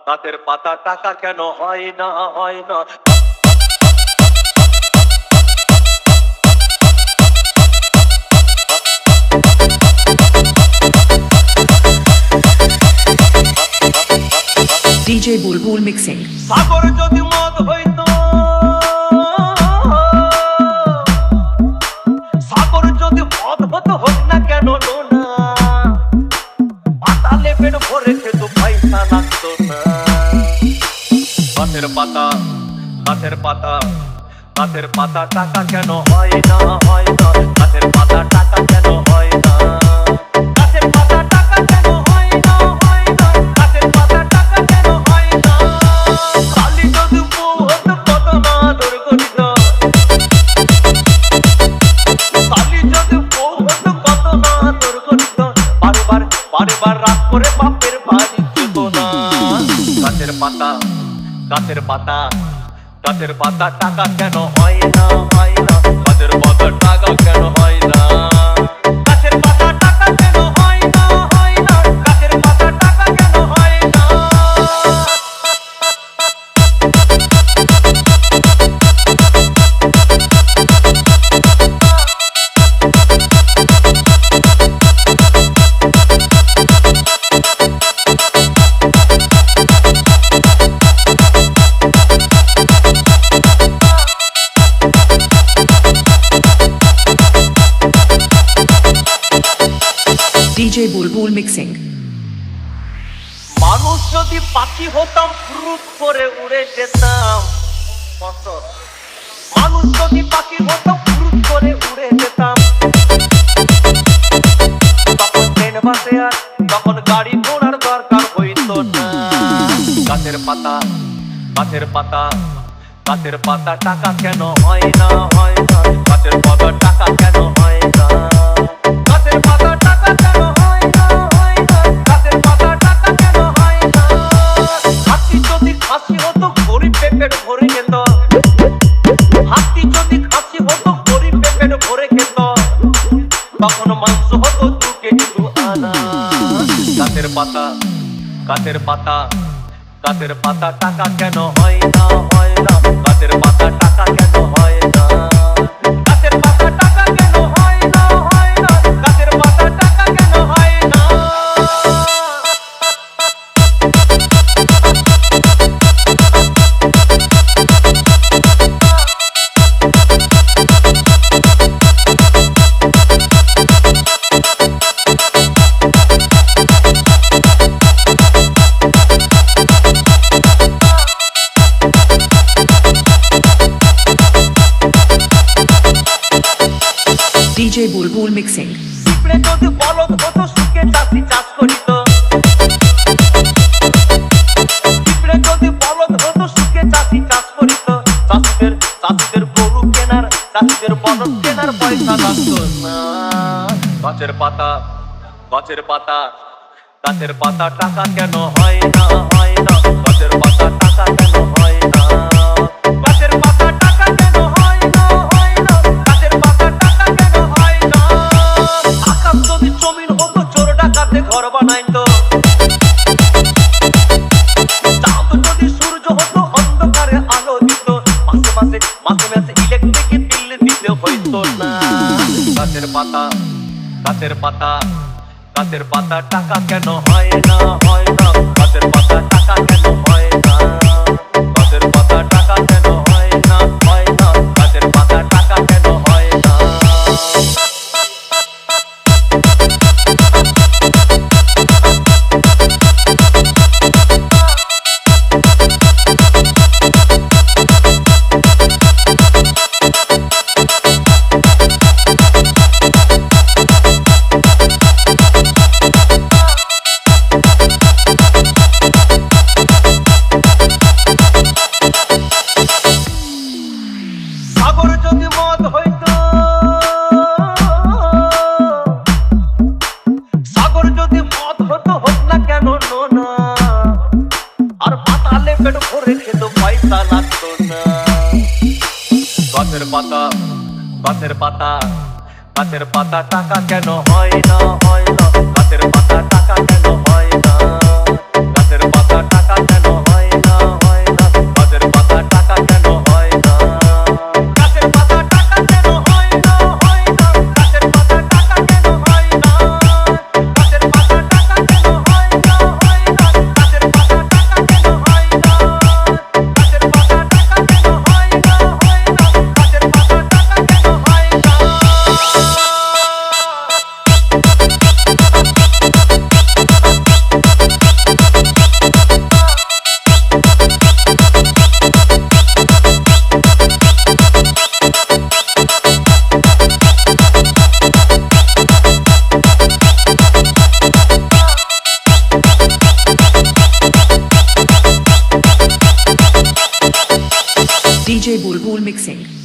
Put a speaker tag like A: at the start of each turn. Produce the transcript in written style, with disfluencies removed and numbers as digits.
A: গাছের পাতা টাকা কেন হয় না হয় না।
B: DJ Bulbul mixing.
A: সাগর যদি মদ হইতো, সাগর যদি মদ হতো হোক না কেন না, পাতালে পেট ভরে খেত পয়সা লাগতো না। গাছের পাতা গাছের পাতা গাছের পাতা টাকা কেন হয় না হয় না। গাছের পাতা টাকা কেন হয় না। গাছের পাতা টাকা কেন হয় না হয় না। গাছের পাতা টাকা কেন হয় না। কালি যদি বউ হতো কত না আদর করিত। কালি যদি বউ হতো কত না আদর করিত। বারে রাত করে বাপের বাড়ি যেত না। গাছের পাতা গাছের পাতা গাছের পাতা টাকা কেন হয় না হয় না। গাছের পাতা টাকা কেন হয় না। গাছের পাতা টাকা কেন হয় না হয় না। গাছের পাতা টাকা কেন হয় না।
B: DJ Bulbul mixing.
A: মানুষ যদি পাখি হতাম ফুরুত করে উড়ে যেতাম। মানুষ যদি পাখি হতাম ফুরুত করে উড়ে যেতাম। তখন ট্রেন বাসে আর তখন গাড়ি ঘোড়ার দরকার হইতো না। গাছের পাতা গাছের পাতা গাছের পাতা টাকা কেন হয় না হয় না। গাছের পাতা টাকা কেন হয় না। গাছের পাতা টাকা কেন হয় না হয় না। গাছের পাতা টাকা কেন হয় না। হাতি যদি খাসি হতো গরিব পেট ভরে খেত। হাতি যদি খাসি হতো গরিব পেট ভরে খেত। তখন মাংস হতো 2 কেজি 2 আনা। গাছের পাতা গাছের পাতা গাছের পাতা টাকা কেন হয় না হয় না। গাছের পাতা টাকা কেন হয় না। গাছের পাতা টাকা কেন হয় না হয় না। গাছের পাতা টাকা কেন হয় না।
B: DJ Bulbul mixing.
A: পিঁপড়ে যদি বলদ হতো সুখে চাষি চাষ করিত। পিঁপড়ে যদি বলদ হতো সুখে চাষি চাষ করিত। চাষিদের গরু কেনার চাষিদের বলদ কেনার পয়সা লাগতো না। গাছের পাতা গাছের পাতা গাছের পাতা টাকা কেন হয় না হয় না। গাছের পাতা টাকা কেন হয় না। গাছের পাতা টাকা কেন হয় না হয় না। গাছের পাতা টাকা কেন হয় না। আকাশ যদি জমিন হতো চোর ডাকাতে ঘর বানাইতো। চাঁদ যদি সূর্য হতো অন্ধকারে আলো দিত। মাসে মাসে ইলেকট্রিক বিল দিতে হইতো না। গাছের পাতা গাছের পাতা গাছের পাতা টাকা কেন হয় না হয় না। গাছের পাতা টাকা কেন হয় না। গাছের পাতা টাকা কেন হয় না হয় না। গাছের পাতা টাকা কেন হয় না। সাগর যদি মদ হইতো, সাগর যদি মদ হতো হোক না কেন না। আর পাতালে পেট ভরে খেত পয়সা লাগতো না। গাছের পাতা গাছের পাতা গাছের পাতা টাকা কেন হয় না হয় না। গাছের পাতা টাকা কেন হয় না।
B: DJ Bulbul Mixing.